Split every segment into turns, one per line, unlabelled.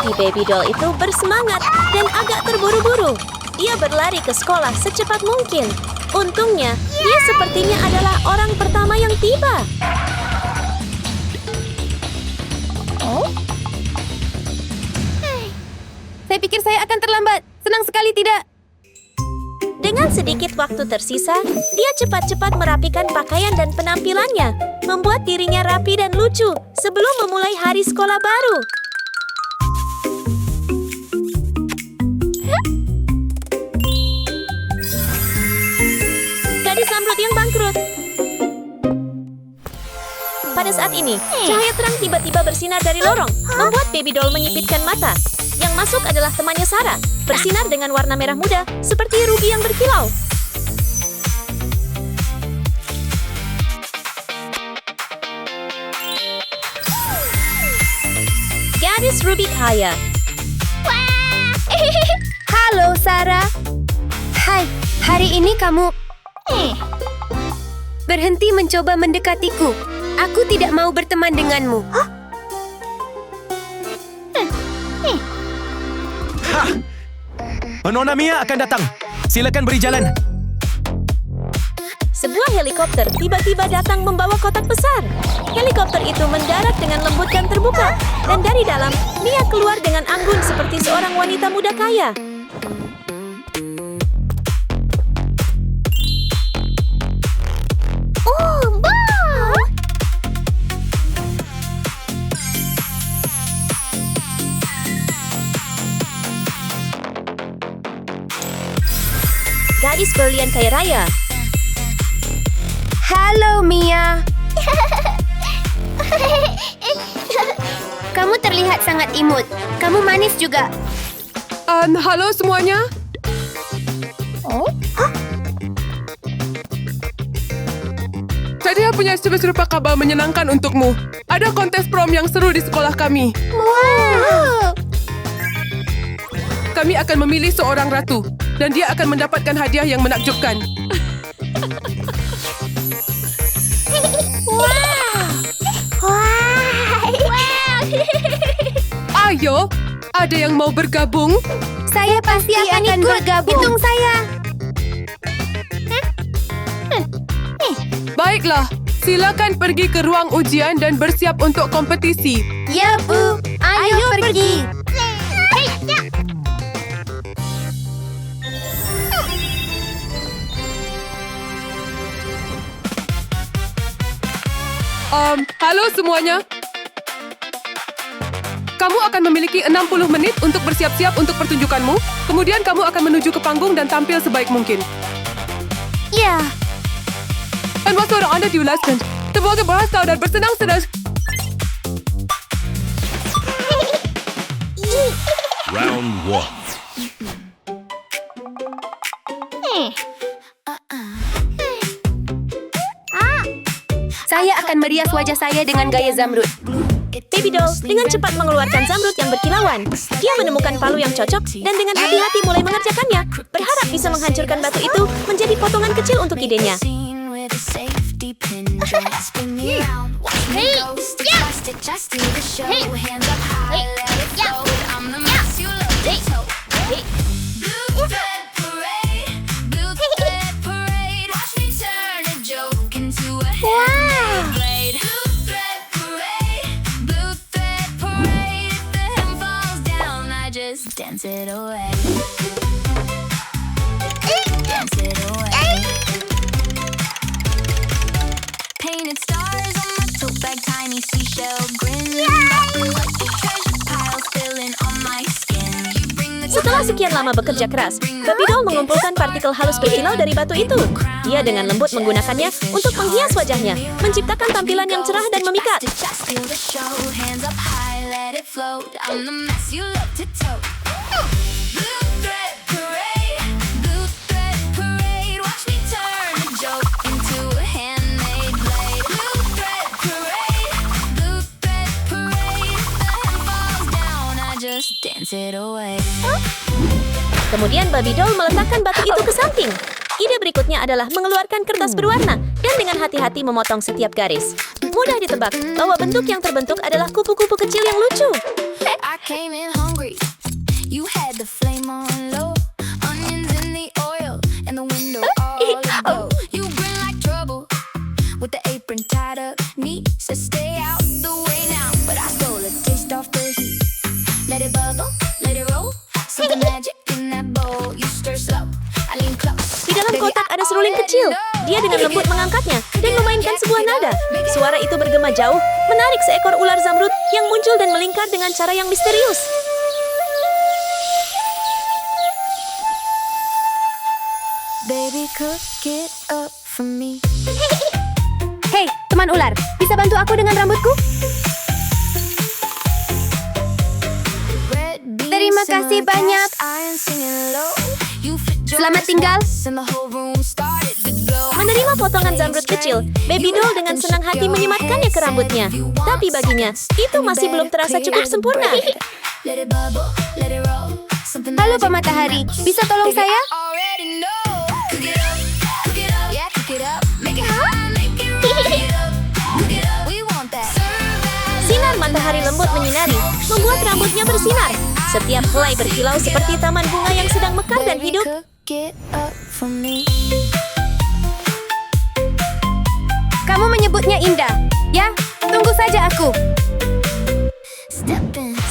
Tapi baby doll itu bersemangat dan agak terburu-buru. Dia berlari ke sekolah secepat mungkin. Untungnya, dia sepertinya adalah orang pertama yang tiba.
Oh? Saya pikir saya akan terlambat. Senang sekali tidak.
Dengan sedikit waktu tersisa, dia cepat-cepat merapikan pakaian dan penampilannya, membuat dirinya rapi dan lucu sebelum memulai hari sekolah baru. Gadis zamrud yang bangkrut. Pada saat ini, cahaya terang tiba-tiba bersinar dari lorong, membuat baby doll menyipitkan mata. Yang masuk adalah temannya Sarah, bersinar dengan warna merah muda, seperti ruby yang berkilau. Gadis Ruby kaya.
Halo, Sarah. Hai, hari ini kamu berhenti mencoba mendekatiku. Aku tidak mau berteman denganmu.
Nona Mia akan datang. Silakan beri jalan.
Sebuah helikopter tiba-tiba datang membawa kotak besar. Helikopter itu mendarat dengan lembut dan terbuka. Dan dari dalam, Mia keluar dengan anggun seperti seorang wanita muda kaya.
Oh, wow!
Gadis berlian kaya raya.
Halo, Mia. Kamu terlihat sangat imut. Kamu manis juga.
Halo semuanya.
Oh?
Saya punya serupa kabar menyenangkan untukmu. Ada kontes prom yang seru di sekolah kami.
Wow!
Kami akan memilih seorang ratu. Dan dia akan mendapatkan hadiah yang menakjubkan. Ayo, ada yang mau bergabung?
Saya pasti akan bergabung. Hitung saya.
Baiklah, silakan pergi ke ruang ujian dan bersiap untuk kompetisi.
Ya, Bu. Ayo pergi.
Halo semuanya. Kamu akan memiliki 60 menit untuk bersiap-siap untuk pertunjukanmu. Kemudian kamu akan menuju ke panggung dan tampil sebaik mungkin.
Ya.
Dan waktu orang Anda diulaskan, semoga berhasil dan bersenang-senang.
Round 1.
Saya akan merias wajah saya dengan gaya zamrud.
Baby doll dengan cepat mengeluarkan zamrud yang berkilauan. Dia menemukan palu yang cocok dan dengan hati-hati mulai mengerjakannya. Berharap bisa menghancurkan batu itu menjadi potongan kecil untuk idenya.
Dance it away. Dance it away. Painted stars on my tote bag, tiny seashell grin. Treasure piles filling on my skin. You bring the
Setelah sekian lama bekerja keras, baby doll mengumpulkan partikel halus berkilau dari batu itu. Dia dengan lembut menggunakannya untuk menghias wajahnya, menciptakan tampilan yang cerah dan memikat.
just feel the show. Hands up high, let it float. I'm the mess you love to tote. Blue thread parade, blue thread parade. Watch me turn a joke into a handmade blade. Blue thread parade, blue thread parade. If the hem falls down, I just dance it away.
Kemudian baby doll meletakkan batu itu ke samping. Ide berikutnya adalah mengeluarkan kertas berwarna dan dengan hati-hati memotong setiap garis. Mudah ditebak bahwa bentuk yang terbentuk adalah kupu-kupu kecil yang lucu.
I came in hungry.
seruling kecil. Dia dengan lembut mengangkatnya dan memainkan sebuah nada. Suara itu bergema jauh, menarik seekor ular zamrud yang muncul dan melingkar dengan cara yang misterius.
Baby, cook it up for me.
Hei, teman ular, bisa bantu aku dengan rambutku? Terima kasih banyak. Selamat tinggal.
Menerima potongan zamrud kecil, Baby Doll dengan senang hati menyematkannya ke rambutnya. Tapi baginya, itu masih belum terasa cukup sempurna.
Halo Pak Matahari, bisa tolong saya?
Sinar matahari lembut menyinari, membuat rambutnya bersinar. Setiap helai berkilau seperti taman bunga yang sedang mekar dan hidup.
Kamu menyebutnya indah. Ya, tunggu saja aku.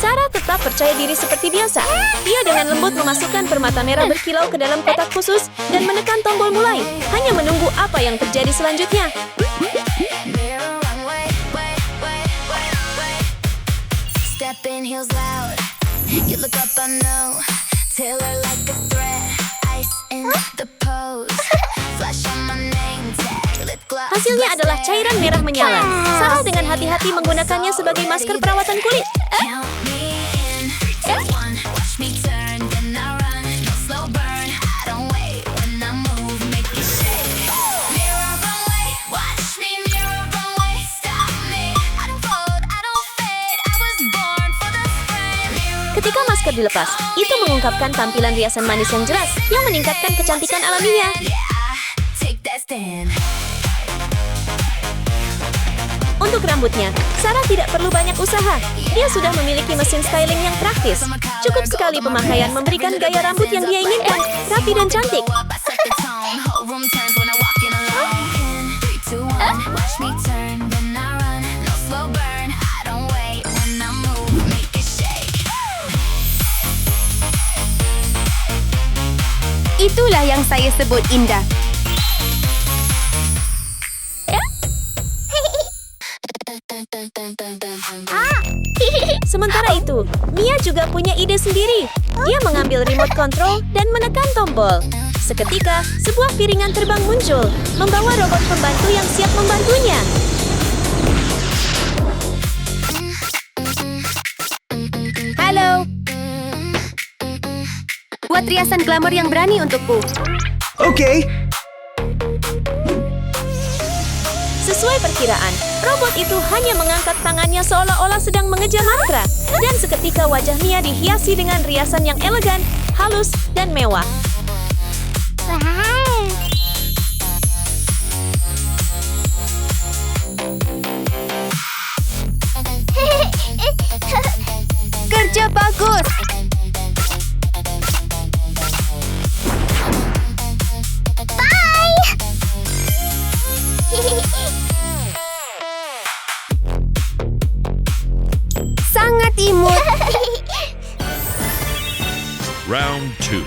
Sarah tetap percaya diri seperti biasa. Dia dengan lembut memasukkan permata merah berkilau ke dalam kotak khusus dan menekan tombol mulai, hanya menunggu apa yang terjadi selanjutnya.
Stepping heels loud. You look up, I know. Tailor like a thread. Ice in the pose. Flash on my name tag. Lip gloss.
Hasilnya adalah cairan merah menyala. Sarah dengan hati-hati menggunakannya sebagai masker perawatan kulit.
Count me in. 3, 2, 1. Watch me turn, then I run. No slow burn. I don't wait when I move. Make me shake. Mirror runway. Watch me mirror runway. Stop me. I don't fold. I don't fade. I was born for the spring.
Ketika masker dilepas, itu mengungkapkan tampilan riasan manis yang jelas yang meningkatkan kecantikan alaminya.
Yeah, I take that stand.
Untuk rambutnya, Sarah tidak perlu banyak usaha. Dia sudah memiliki mesin styling yang praktis. Cukup sekali pemakaian memberikan gaya rambut yang dia inginkan, rapi dan cantik.
I set the tone. Whole room turns when I walk in alone. 3, 2, 1. Watch me turn, then I run. No slow burn. I don't wait when I move. Make it shake.
Itulah yang saya sebut indah.
Sementara itu, Mia juga punya ide sendiri. Dia mengambil remote control dan menekan tombol. Seketika, sebuah piringan terbang muncul, membawa robot pembantu yang siap membantunya.
Halo. Buat riasan glamor yang berani untukku.
Okay.
Sesuai perkiraan, robot itu hanya mengangkat tangannya seolah-olah sedang mengejar mantra. Dan seketika wajah Mia dihiasi dengan riasan yang elegan, halus, dan mewah.
Kerja bagus. Sangat imut.
Round 2.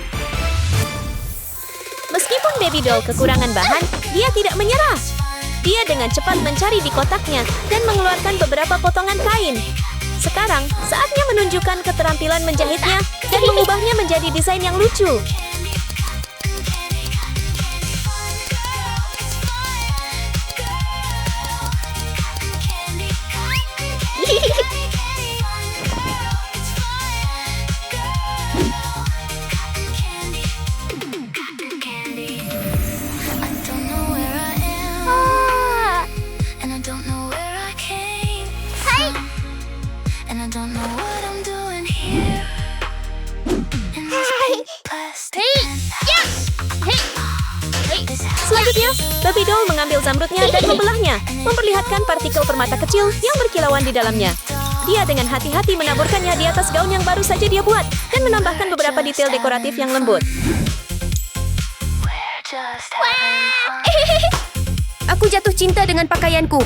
Meskipun Baby Doll kekurangan bahan, dia tidak menyerah. Dia dengan cepat mencari di kotaknya dan mengeluarkan beberapa potongan kain. Sekarang, saatnya menunjukkan keterampilan menjahitnya dan mengubahnya menjadi desain yang lucu.
I don't know where I am, and I don't know where I came from, and I don't know what I'm doing here. In this pink plastic penthouse.
Selanjutnya, Baby Doll mengambil zamrudnya dan membelahnya, memperlihatkan partikel permata kecil yang berkilauan di dalamnya. Dia dengan hati-hati menaburkannya di atas gaun yang baru saja dia buat dan menambahkan beberapa detail dekoratif yang lembut.
Just having fun.
Aku jatuh cinta dengan pakaianku.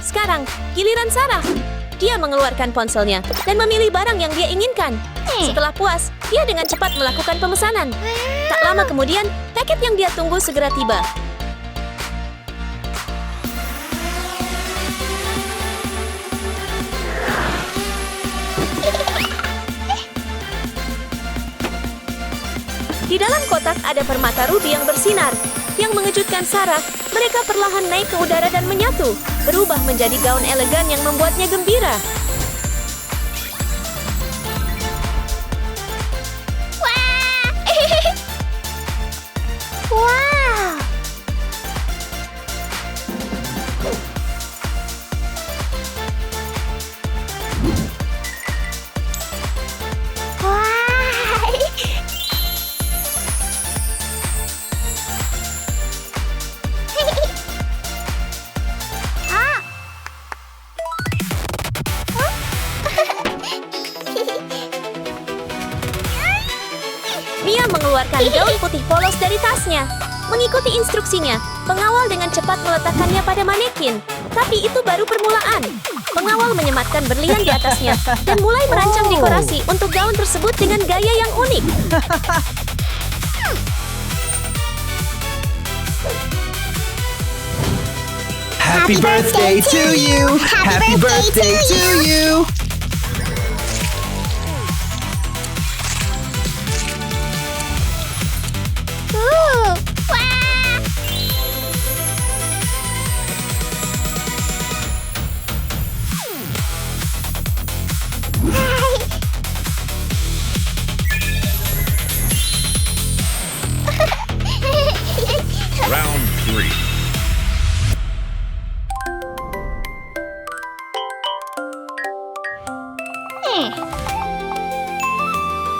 Sekarang, giliran Sarah. dia mengeluarkan ponselnya dan memilih barang yang dia inginkan. Setelah puas, dia dengan cepat melakukan pemesanan. Tak lama kemudian, paket yang dia tunggu segera tiba. Di dalam kotak ada permata rubi yang bersinar. Yang mengejutkan Sarah, mereka perlahan naik ke udara dan menyatu, berubah menjadi gaun elegan yang membuatnya gembira.
Wow!
Mia mengeluarkan gaun putih polos dari tasnya. Mengikuti instruksinya, pengawal dengan cepat meletakkannya pada manekin. Tapi itu baru permulaan. Pengawal menyematkan berlian di atasnya dan mulai merancang dekorasi untuk gaun tersebut dengan gaya yang unik.
Happy birthday to you! Happy birthday to you!
Round 3.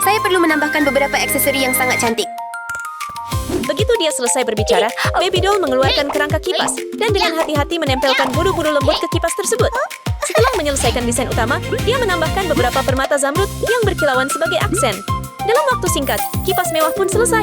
Saya perlu menambahkan beberapa aksesori yang sangat cantik.
Begitu dia selesai berbicara, Baby Doll mengeluarkan kerangka kipas dan dengan hati-hati menempelkan bulu-bulu lembut ke kipas tersebut. Setelah menyelesaikan desain utama, dia menambahkan beberapa permata zamrud yang berkilauan sebagai aksen. Dalam waktu singkat, kipas mewah pun selesai.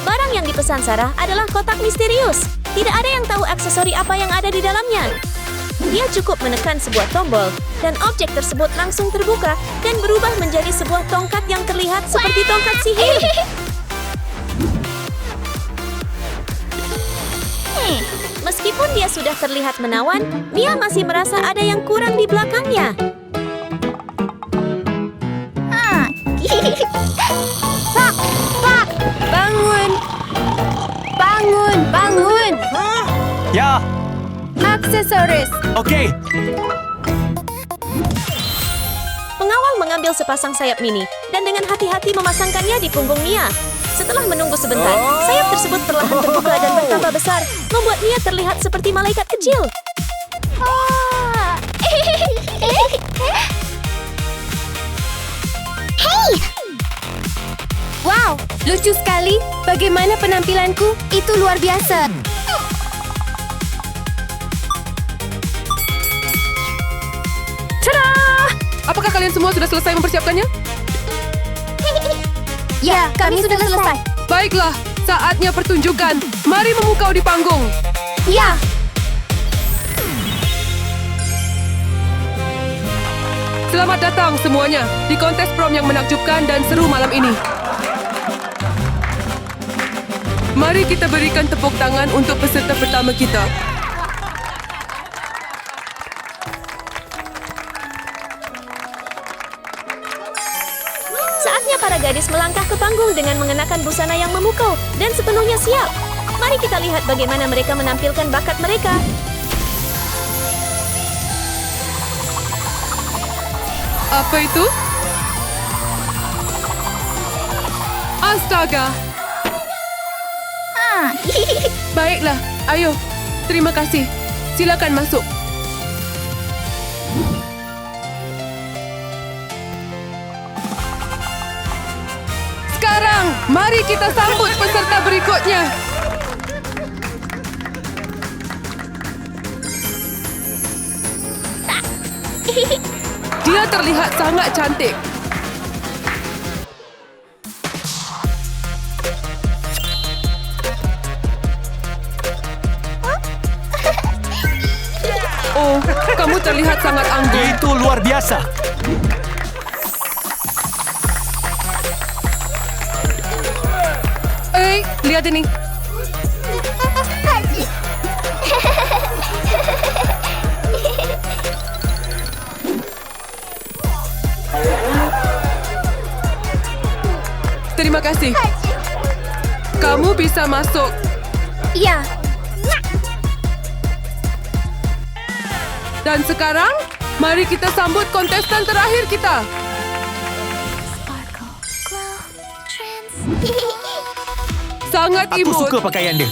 Barang yang dipesan Sarah adalah kotak misterius. Tidak ada yang tahu aksesori apa yang ada di dalamnya. Dia cukup menekan sebuah tombol, dan objek tersebut langsung terbuka dan berubah menjadi sebuah tongkat yang terlihat seperti tongkat sihir. Meskipun dia sudah terlihat menawan, Mia masih merasa ada yang kurang di belakangnya.
Pak! Bangun! Bangun! Bangun!
Ya,
Aksesoris!
oke.
Pengawal mengambil sepasang sayap mini dan dengan hati-hati memasangkannya di punggung Mia. Setelah menunggu sebentar, sayap tersebut perlahan terbuka dan bertambah besar, membuat Mia terlihat seperti malaikat kecil.
Wow! Lucu sekali! Bagaimana penampilanku? Itu luar biasa!
Tada! Apakah kalian semua sudah selesai mempersiapkannya?
Ya, kami sudah selesai.
Baiklah, saatnya pertunjukan. Mari memukau di panggung.
Ya!
Selamat datang semuanya di kontes prom yang menakjubkan dan seru malam ini. Mari kita berikan tepuk tangan untuk peserta pertama kita.
Saatnya para gadis melangkah ke panggung dengan mengenakan busana yang memukau dan sepenuhnya siap. Mari kita lihat bagaimana mereka menampilkan bakat mereka.
Apa itu? Astaga! Baiklah, ayo. Terima kasih. Silakan masuk. Sekarang, mari kita sambut peserta berikutnya. Dia terlihat sangat cantik. Oh, kamu terlihat sangat anggun.
Itu luar biasa.
Lihat ini. Terima kasih. Kamu bisa masuk.
Ya,
Dan sekarang, mari kita sambut kontestan terakhir kita.
Sparkle, glow, trance.
Sangat
Aku
imut.
suka pakaian dia.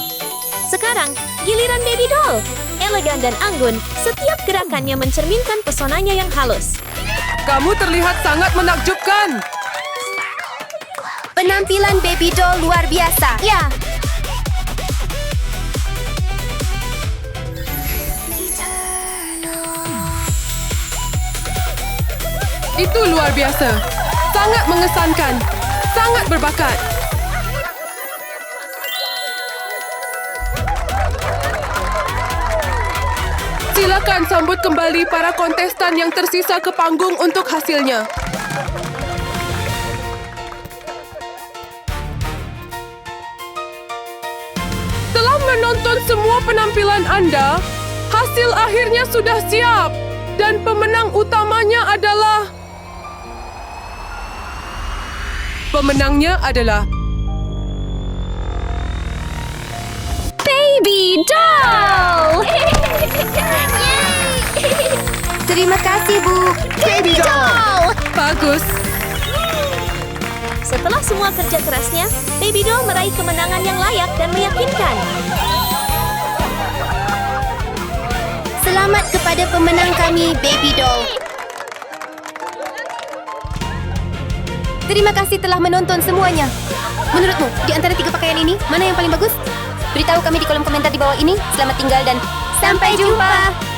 Sekarang, giliran Baby Doll. Elegan dan anggun, setiap gerakannya mencerminkan pesonanya yang halus.
Kamu terlihat sangat menakjubkan.
penampilan Baby Doll luar biasa. Ya,
Itu luar biasa. Sangat mengesankan. Sangat berbakat. Silakan sambut kembali para kontestan yang tersisa ke panggung untuk hasilnya. Telah menonton semua penampilan Anda, hasil akhirnya sudah siap. Dan pemenang utamanya adalah... Pemenangnya adalah...
Baby Doll!
terima kasih, Bu.
Baby doll!
Bagus.
Setelah semua kerja kerasnya, Baby Doll meraih kemenangan yang layak dan meyakinkan.
Selamat kepada pemenang kami, Baby Doll. Terima kasih telah menonton semuanya. Menurutmu, di antara 3 pakaian ini, mana yang paling bagus? Beritahu kami di kolom komentar di bawah ini. Selamat tinggal dan sampai jumpa.